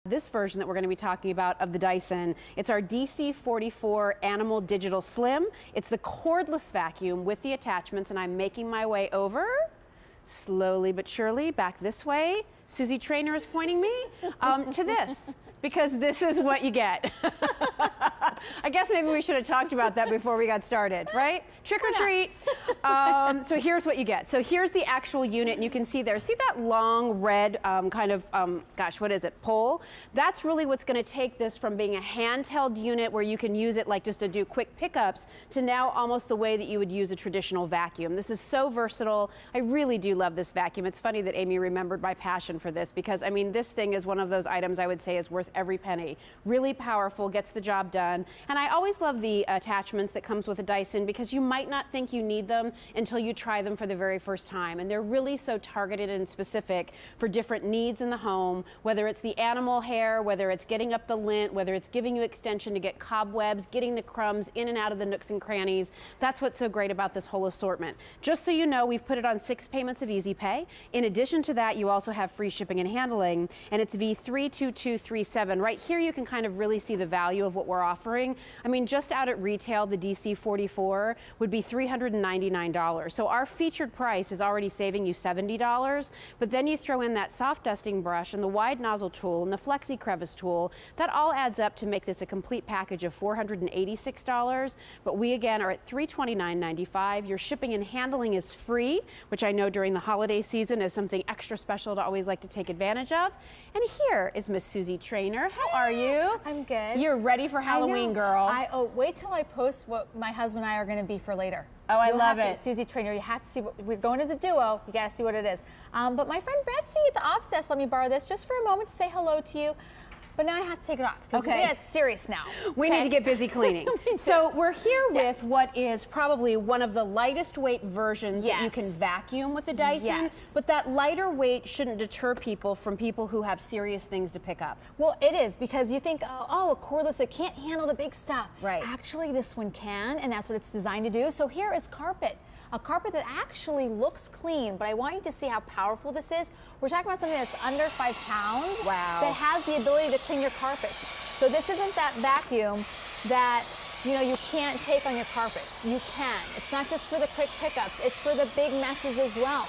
This version that we're going to be talking about of the Dyson. It's our DC44 Animal Digital Slim. It's the cordless vacuum with the attachments, and I'm making my way over, slowly but surely, back this way. Susie Trainer is pointing me to this, because this is what you get. I guess maybe we should have talked about that before we got started, right? Trick or treat. So here's what you get. So here's the actual unit, and you can see there. See that long red gosh, what is it, pole? That's really what's going to take this from being a handheld unit where you can use it like just to do quick pickups to now almost the way that you would use a traditional vacuum. This is so versatile. I really do love this vacuum. It's funny that Amy remembered my passion for this because, I mean, this thing is one of those items I would say is worth every penny. Really powerful, gets the job done. And I always love the attachments that comes with a Dyson because you might not think you need them until you try them for the very first time. And they're really so targeted and specific for different needs in the home, whether it's the animal hair, whether it's getting up the lint, whether it's giving you extension to get cobwebs, getting the crumbs in and out of the nooks and crannies. That's what's so great about this whole assortment. Just so you know, we've put it on 6 payments of Easy Pay. In addition to that, you also have free shipping and handling, and it's V32237. Right here you can kind of really see the value of what we're offering. I mean, just out at retail, the DC44 would be $399. So our featured price is already saving you $70, but then you throw in that soft dusting brush and the wide nozzle tool and the flexi crevice tool. That all adds up to make this a complete package of $486, but we again are at $329.95. Your shipping and handling is free, which I know during the holiday season is something extra special to always like to take advantage of. And here is Miss Susie Trainer. How are you? I'm good. You're ready for Halloween, girl. Wait till I post what my husband and I are going to be for later. Oh, I love it. Susie Trainer, you have to see what we're going as a duo. You got to see what it is. But my friend Betsy at the Obsess let me borrow this just for a moment to say hello to you. But now I have to take it off because we get serious now. We need to get busy cleaning. So we're here with what is probably one of the lightest weight versions that you can vacuum with a Dyson. Yes. But that lighter weight shouldn't deter people from people who have serious things to pick up. Well, it is, because you think, oh, a cordless, it can't handle the big stuff. Right. Actually, this one can, and that's what it's designed to do. So here is carpet. A carpet that actually looks clean, but I want you to see how powerful this is. We're talking about something that's under 5 pounds. Wow. That has the ability to clean your carpets. So this isn't that vacuum that you can't take on your carpet. You can. It's not just for the quick pickups. It's for the big messes as well.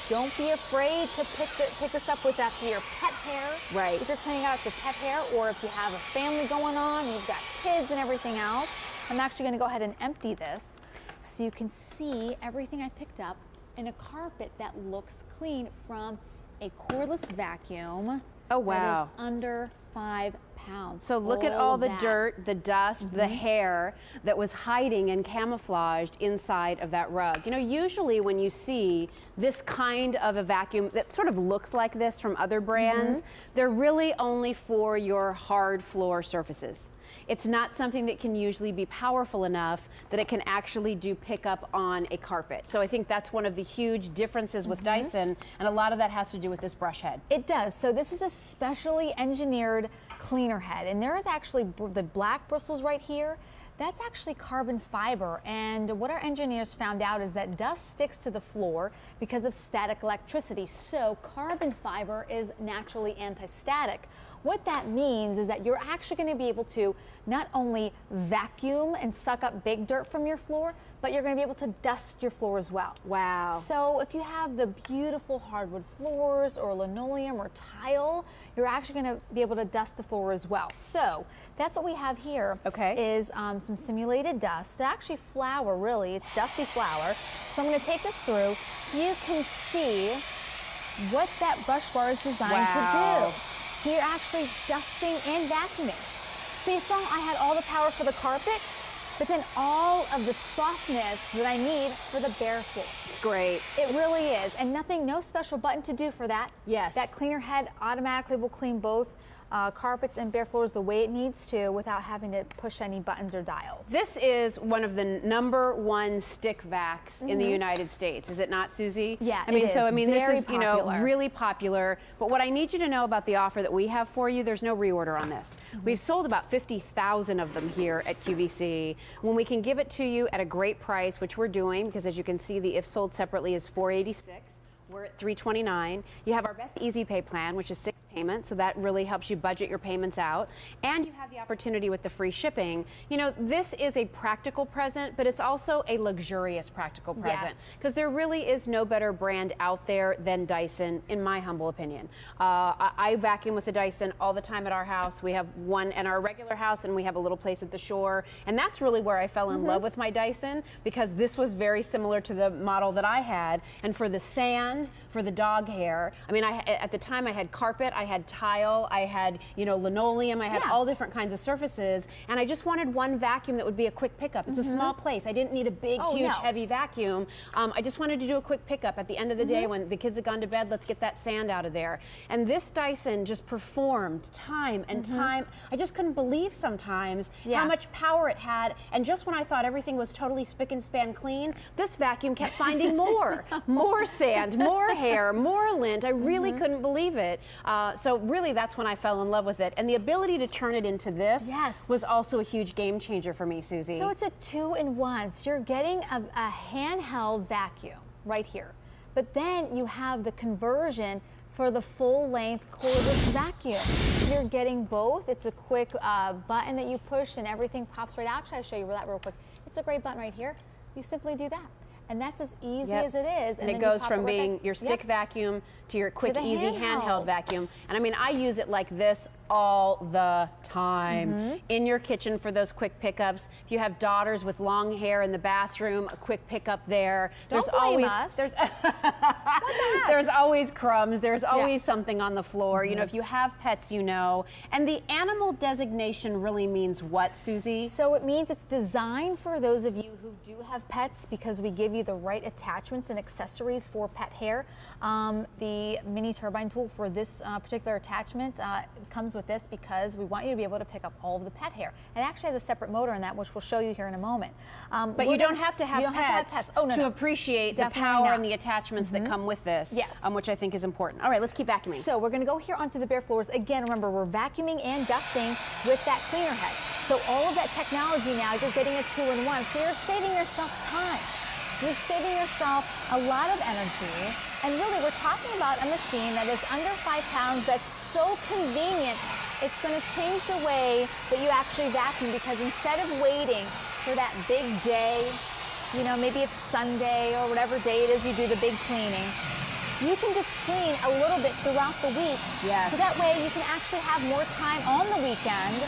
Don't be afraid to pick this up with after your pet hair. Right. If you're cleaning out the pet hair, or if you have a family going on, and you've got kids and everything else. I'm actually going to go ahead and empty this, so you can see everything I picked up in a carpet that looks clean from a cordless vacuum. Oh, wow. That is under 5 pounds. So look at all the dirt, the dust, the hair that was hiding and camouflaged inside of that rug. You know, usually when you see this kind of a vacuum that sort of looks like this from other brands, they're really only for your hard floor surfaces. It's not something that can usually be powerful enough that it can actually do pickup on a carpet. So I think that's one of the huge differences with Dyson, and a lot of that has to do with this brush head. It does. So this is a specially engineered cleaner head, and there is actually the black bristles right here. That's actually carbon fiber, and what our engineers found out is that dust sticks to the floor because of static electricity. So carbon fiber is naturally anti-static. What that means is that you're actually going to be able to not only vacuum and suck up big dirt from your floor, but you're going to be able to dust your floor as well. Wow. So if you have the beautiful hardwood floors or linoleum or tile, you're actually going to be able to dust the floor as well. So that's what we have here. Is some simulated dust. It's actually flour, really. It's dusty flour. So I'm going to take this through so you can see what that brush bar is designed to do. So you're actually dusting and vacuuming. So you saw I had all the power for the carpet, but then all of the softness that I need for the bare floor. It's great. It really is. And no special button to do for that. Yes. That cleaner head automatically will clean both carpets and bare floors the way it needs to without having to push any buttons or dials. This is one of the #1 stick vacs in the United States, is it not, Susie? Yeah, I mean, it is. so I mean, Very this is popular. really popular. But what I need you to know about the offer that we have for you, there's no reorder on this. We've sold about 50,000 of them here at QVC. When we can give it to you at a great price, which we're doing, because as you can see, the if sold separately is $486. We're at $329. You have our best Easy Pay plan, which is 6 payment, so that really helps you budget your payments out. And you have the opportunity with the free shipping. You know, this is a practical present, but it's also a luxurious practical present. Because there really is no better brand out there than Dyson, in my humble opinion. I vacuum with the Dyson all the time at our house. We have one in our regular house, and we have a little place at the shore. And that's really where I fell in love with my Dyson, because this was very similar to the model that I had. And for the sand, for the dog hair, I mean, at the time I had carpet, I had tile, I had, you know, linoleum, I had all different kinds of surfaces, and I just wanted one vacuum that would be a quick pickup. It's a small place. I didn't need a big, huge, heavy vacuum. I just wanted to do a quick pickup at the end of the day when the kids had gone to bed. Let's get that sand out of there. And this Dyson just performed time and time. I just couldn't believe sometimes how much power it had. And just when I thought everything was totally spick and span clean, this vacuum kept finding more, more sand, more hair, more lint. I really couldn't believe it. So really, that's when I fell in love with it. And the ability to turn it into this was also a huge game changer for me, Susie. So it's a 2-in-1. So you're getting a handheld vacuum right here. But then you have the conversion for the full-length cordless vacuum. You're getting both. It's a quick button that you push and everything pops right out. Actually, I'll show you that real quick. It's a great button right here. You simply do that. And that's as easy as it is. And it goes from being your stick vacuum to your quick, easy handheld vacuum. And I mean, I use it like this all the time in your kitchen for those quick pickups. If you have daughters with long hair in the bathroom, a quick pickup there. Don't blame us. There's always crumbs. There's always something on the floor. You know, if you have pets, you know. And the animal designation really means what, Susie? So it means it's designed for those of you who do have pets, because we give you the right attachments and accessories for pet hair. The mini turbine tool for this particular attachment comes with this because we want you to be able to pick up all of the pet hair. It actually has a separate motor in that, which we'll show you here in a moment. But you don't have to have pets, to appreciate the power and the attachments that come with this, which I think is important. All right, let's keep vacuuming. So we're going to go here onto the bare floors. Again, remember, we're vacuuming and dusting with that cleaner head. So all of that technology now, you're getting a 2-in-1. So you're saving yourself time. You're saving yourself a lot of energy. And really, we're talking about a machine that is under 5 pounds, that's so convenient. It's going to change the way that you actually vacuum, because instead of waiting for that big day, you know, maybe it's Sunday or whatever day it is you do the big cleaning, you can just clean a little bit throughout the week. So that way you can actually have more time on the weekend.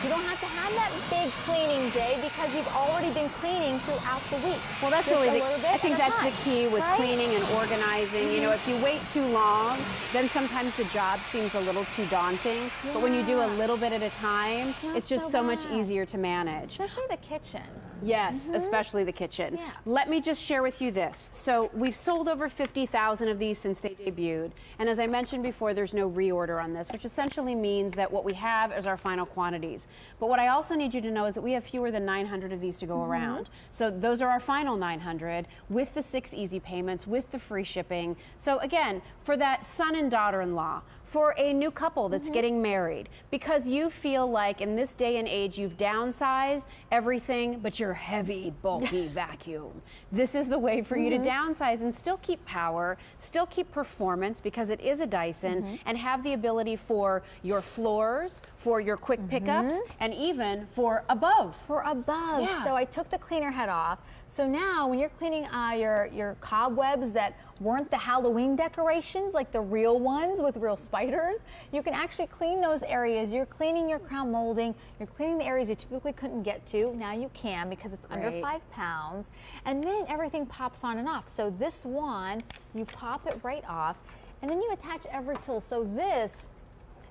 You don't have to have that big cleaning day because you've already been cleaning throughout the week. Well, that's really I think that's the key with cleaning and organizing. You know, if you wait too long, then sometimes the job seems a little too daunting. But when you do a little bit at a time, it's just so much easier to manage. Especially the kitchen. Yes, especially the kitchen. Let me just share with you this. So we've sold over 50,000 of these since they debuted. And as I mentioned before, there's no reorder on this, which essentially means that what we have is our final quantities. But what I also need you to know is that we have fewer than 900 of these to go around. So those are our final 900 with the 6 easy payments, with the free shipping. So again, for that son and daughter-in-law, for a new couple that's getting married, because you feel like in this day and age you've downsized everything but your heavy, bulky vacuum. This is the way for you to downsize and still keep power, still keep performance, because it is a Dyson, and have the ability for your floors, for your quick pickups, and even for above. So I took the cleaner head off. So now when you're cleaning your cobwebs that weren't the Halloween decorations, like the real ones with real spiders, you can actually clean those areas. You're cleaning your crown molding, you're cleaning the areas you typically couldn't get to. Now you can, because it's under 5 pounds. And then everything pops on and off. So this one, you pop it right off, and then you attach every tool. So this,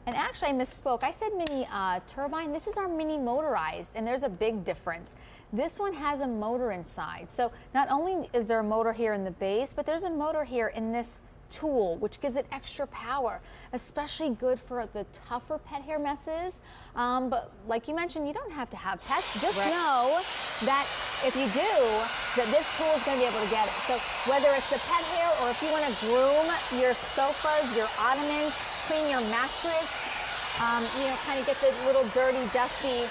and actually I misspoke, I said mini turbine. This is our mini motorized, and there's a big difference. This one has a motor inside. So not only is there a motor here in the base, but there's a motor here in this tool, which gives it extra power, especially good for the tougher pet hair messes. But like you mentioned, you don't have to have pets. Just know that if you do, that this tool is going to be able to get it. So whether it's the pet hair, or if you want to groom your sofas, your ottomans, clean your mattress, you know, kind of get the little dirty, dusty.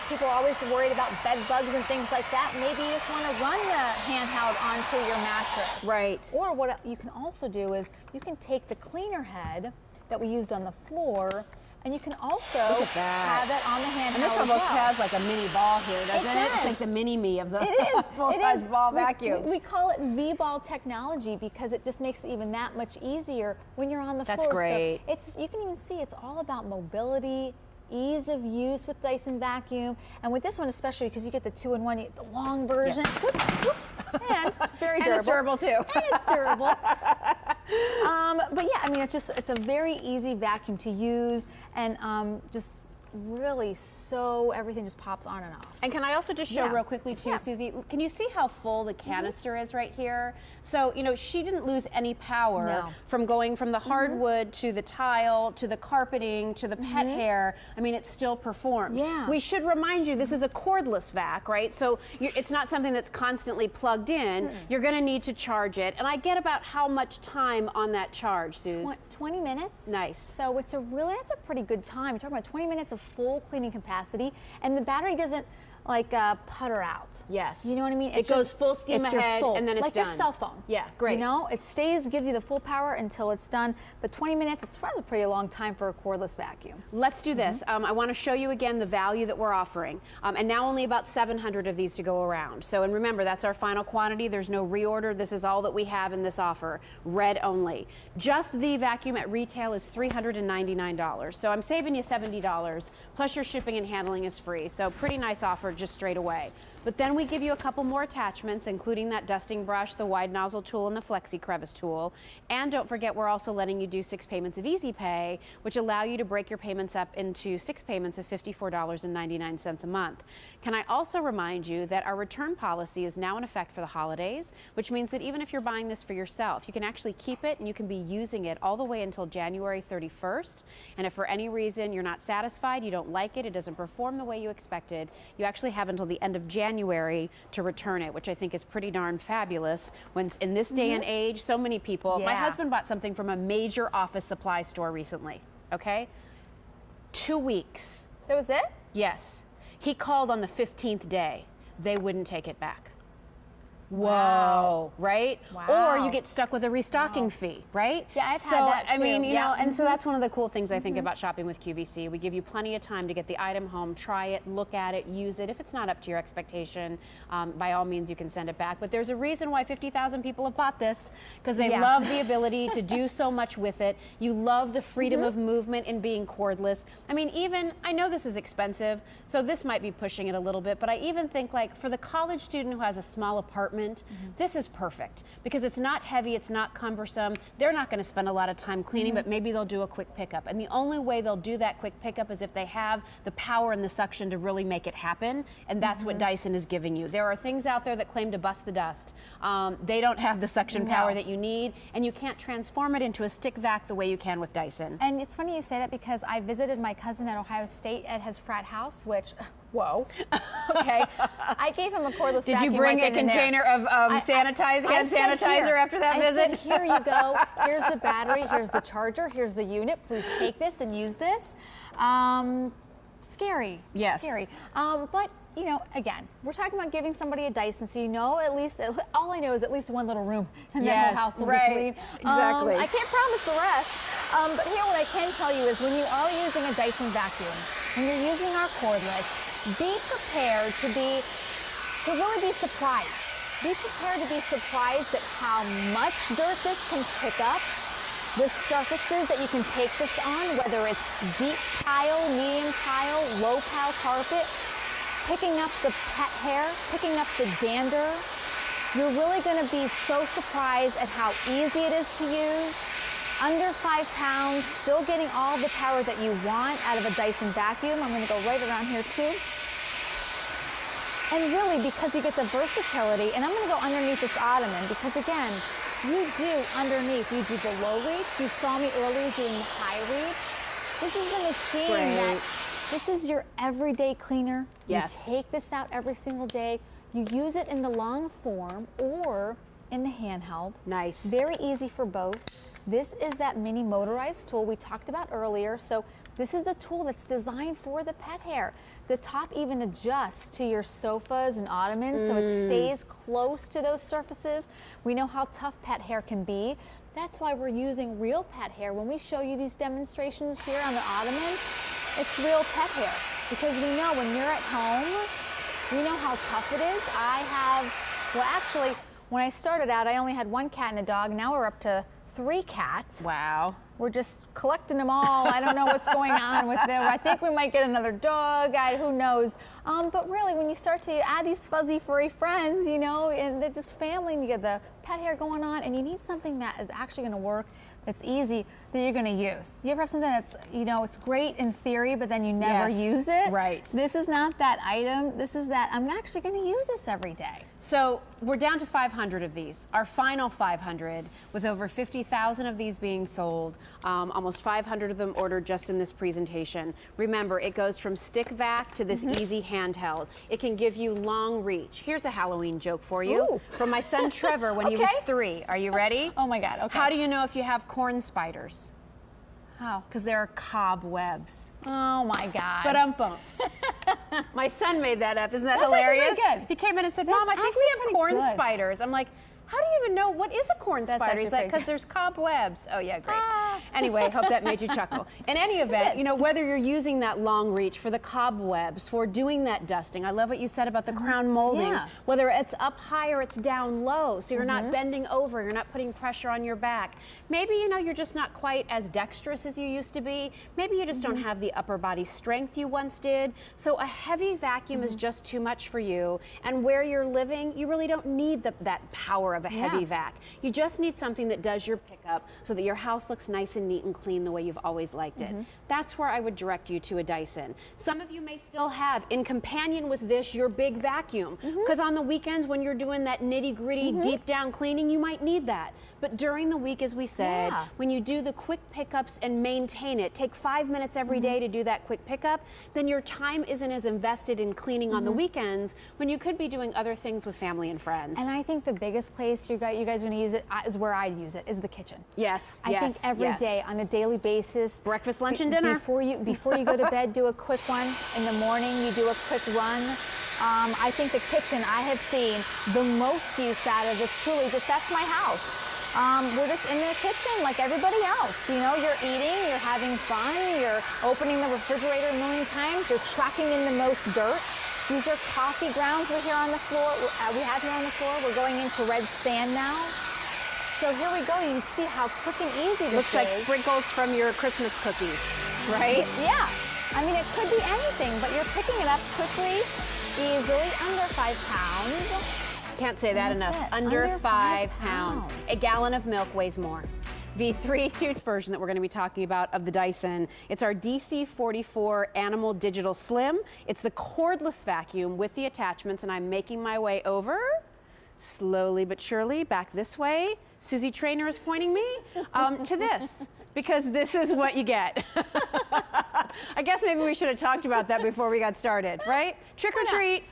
People are always worried about bed bugs and things like that. Maybe you just want to run the handheld onto your mattress. Right. Or what you can also do is you can take the cleaner head, that we used on the floor. And you can also Look at that. have that on the handheld And this as almost well. has like a mini ball here, doesn't it? It's like the mini-me of the full-size ball vacuum. We call it V-ball technology because it just makes it even that much easier when you're on the floor. That's great. So you can even see it's all about mobility, ease of use with Dyson vacuum, and with this one especially because you get the 2-in-1, the long version. Yeah. Whoops. And it's very durable. And it's durable too. And it's durable. But yeah, I mean, it's a very easy vacuum to use, and just really so everything just pops on and off. And can I also just show real quickly too, Susie, can you see how full the canister is right here? So, you know, she didn't lose any power from going from the hardwood to the tile, to the carpeting, to the pet hair. I mean, it still performed. Yeah. We should remind you, this is a cordless vac, right? So it's not something that's constantly plugged in. You're gonna need to charge it. And I get about how much time on that charge, Suze? 20 minutes. Nice. So that's a pretty good time. You're talking about 20 minutes of full cleaning capacity, and the battery doesn't like putter out. Yes. You know what I mean? It goes full steam ahead, and then it's like done. your cell phone. Yeah, great. You know, it stays, gives you the full power until it's done. But 20 minutes, it's a pretty long time for a cordless vacuum. Let's do this. I want to show you again the value that we're offering. And now only about 700 of these to go around. So, and remember, that's our final quantity. There's no reorder. This is all that we have in this offer. Red only. Just the vacuum at retail is $399. So I'm saving you $70, plus your shipping and handling is free. So pretty nice offer just straight away. But then we give you a couple more attachments, including that dusting brush, the wide nozzle tool, and the flexi crevice tool. And don't forget, we're also letting you do 6 payments of Easy Pay, which allow you to break your payments up into 6 payments of $54.99 a month. Can I also remind you that our return policy is now in effect for the holidays, which means that even if you're buying this for yourself, you can actually keep it and you can be using it all the way until January 31st. And if for any reason you're not satisfied, you don't like it, it doesn't perform the way you expected, you actually have until the end of January to return it, which I think is pretty darn fabulous when in this day and age, so many people, my husband bought something from a major office supply store recently, okay? 2 weeks. That was it? Yes. He called on the 15th day. They wouldn't take it back. Wow. Right? Wow. Or you get stuck with a restocking fee, right? Yeah, I've so, had that too. I mean, you know, and so that's one of the cool things I think about shopping with QVC. We give you plenty of time to get the item home, try it, look at it, use it. If it's not up to your expectation, by all means, you can send it back. But there's a reason why 50,000 people have bought this, because they love the ability to do so much with it. You love the freedom of movement in being cordless. I mean, even, I know this is expensive, so this might be pushing it a little bit, but I even think like for the college student who has a small apartment, this is perfect because it's not heavy, it's not cumbersome. They're not going to spend a lot of time cleaning, but maybe they'll do a quick pickup. And the only way they'll do that quick pickup is if they have the power and the suction to really make it happen. And that's what Dyson is giving you. There are things out there that claim to bust the dust. They don't have the suction power that you need, and you can't transform it into a stick vac the way you can with Dyson. And it's funny you say that because I visited my cousin at Ohio State at his frat house, which, whoa, okay. I gave him a cordless vacuum. Did you bring right a then and there. container of hand sanitizer after that visit? I said, here you go. Here's the battery. Here's the charger. Here's the unit. Please take this and use this. Scary. Yes. Scary. But, you know, again, we're talking about giving somebody a Dyson, so you know at least, all I know is at least one little room in that whole house will be clean. Exactly. I can't promise the rest. But here, what I can tell you is when you are using a Dyson vacuum, when you're using our cordless, be prepared to really be surprised. Be prepared to be surprised at how much dirt this can pick up, the surfaces that you can take this on, whether it's deep tile, medium tile, low pile carpet, picking up the pet hair, picking up the dander. You're really going to be so surprised at how easy it is to use. Under 5 pounds, still getting all the power that you want out of a Dyson vacuum. I'm going to go right around here too. And really, because you get the versatility, and I'm going to go underneath this ottoman because again, you do underneath, you do the low reach. You saw me earlier doing the high reach. This is the machine that, this is your everyday cleaner. Yes. You take this out every single day. You use it in the long form or in the handheld. Nice. Very easy for both. This is that mini motorized tool we talked about earlier. So This is the tool that's designed for the pet hair. The top even adjusts to your sofas and ottomans, so it stays close to those surfaces. We know how tough pet hair can be. That's why we're using real pet hair. When we show you these demonstrations here on the ottoman, it's real pet hair. Because we know when you're at home, we know how tough it is. Well, actually, when I started out, I only had 1 cat and a dog. Now we're up to 3 cats. Wow. We're just collecting them all. I don't know what's going on with them. I think we might get another dog. Who knows? But really, when you start to add these fuzzy, furry friends, you know, and they're just family, and you get the pet hair going on, and you need something that is actually going to work, that's easy, that you're going to use. You ever have something that's, you know, it's great in theory, but then you never use it? Right. This is not that item. This is that I'm actually going to use this every day. So we're down to 500 of these. Our final 500, with over 50,000 of these being sold, almost 500 of them ordered just in this presentation. Remember, it goes from stick vac to this easy handheld. It can give you long reach. Here's a Halloween joke for you. Ooh. From my son Trevor when he was 3. Are you ready? Oh my God, okay. How do you know if you have corn spiders? How? Because there are cobwebs. Oh my God. But my son made that up. Isn't that That's hilarious? actually pretty good. He came in and said, That's Mom, I think we have actually corn pretty good. spiders. I'm like, how do you even know what is a corn That's spider? He's actually like, pretty because there's cobwebs. Oh yeah, great. Ah. Anyway, hope that made you chuckle. In any event, you know, whether you're using that long reach for the cobwebs, for doing that dusting, I love what you said about the crown moldings, Yeah. whether it's up high or it's down low, so you're not bending over, you're not putting pressure on your back. Maybe, you know, you're just not quite as dexterous as you used to be. Maybe you just don't have the upper body strength you once did. So a heavy vacuum is just too much for you. And where you're living, you really don't need that power of a heavy vac. You just need something that does your pickup so that your house looks nice and neat and clean the way you've always liked it. That's where I would direct you to a Dyson. Some of you may still have, in companion with this, your big vacuum. Because on the weekends when you're doing that nitty-gritty, deep down cleaning, you might need that. But during the week, as we said, when you do the quick pickups and maintain it, take 5 minutes every day to do that quick pickup, then your time isn't as invested in cleaning on the weekends when you could be doing other things with family and friends. And I think the biggest place you guys are going to use it is where I use it, is the kitchen. Yes, I think every day, on a daily basis. Breakfast, lunch, and dinner. Before you go to bed, do a quick one. In the morning, you do a quick run. I think the kitchen, I have seen the most use out of this. Truly, that's my house. We're just in the kitchen like everybody else. You know, you're eating, you're having fun, you're opening the refrigerator a million times, you're tracking in the most dirt. These are coffee grounds we have here on the floor. We're going into red sand now. So here we go. You see how quick and easy this Looks like sprinkles from your Christmas cookies, right? Yeah. I mean, it could be anything, but you're picking it up quickly, easily, under 5 pounds. Can't say that enough. Under 5 pounds. A gallon of milk weighs more. V3 version that we're going to be talking about of the Dyson. It's our DC44 Animal Digital Slim. It's the cordless vacuum with the attachments, and I'm making my way over, slowly but surely, back this way. Susie Trainer is pointing me to this, because this is what you get. I guess maybe we should have talked about that before we got started, right? Trick or treat.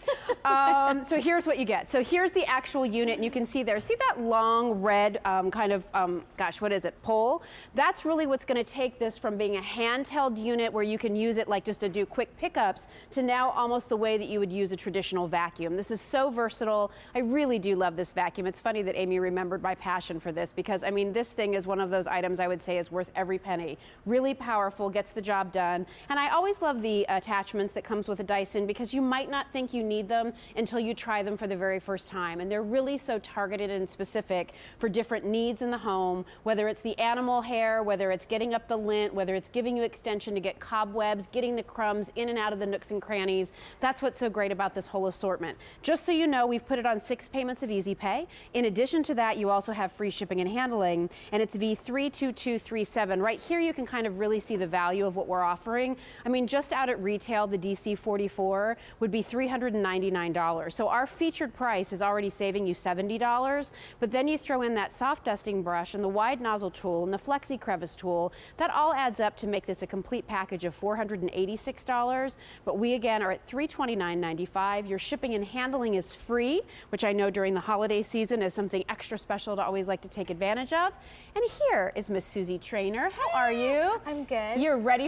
So here's what you get. So here's the actual unit, and you can see there. See that long red gosh, what is it, pole? That's really what's going to take this from being a handheld unit where you can use it like just to do quick pickups to now almost the way that you would use a traditional vacuum. This is so versatile. I really do love this vacuum. It's funny that Amy remembered my passion for this, because I mean, this thing is one of those items I would say is worth every penny. Really powerful, gets the job done. And I always love the attachments that comes with a Dyson, because you might not think you need them until you try them for the very first time. And they're really so targeted and specific for different needs in the home, whether it's the animal hair, whether it's getting up the lint, whether it's giving you extension to get cobwebs, getting the crumbs in and out of the nooks and crannies. That's what's so great about this whole assortment. Just so you know, we've put it on 6 payments of Easy Pay. In addition to that, you also have free shipping and handling, and it's V32237. Right here, you can kind of really see the value of what we're offering. I mean, just out at retail, the DC44 would be $399. So our featured price is already saving you $70, but then you throw in that soft dusting brush and the wide nozzle tool and the flexi crevice tool. That all adds up to make this a complete package of $486. But we again are at $329.95. Your shipping and handling is free, which I know during the holiday season is something extra special to always like to take advantage of. And here is Miss Susie Trainer. How are you? I'm good. You're ready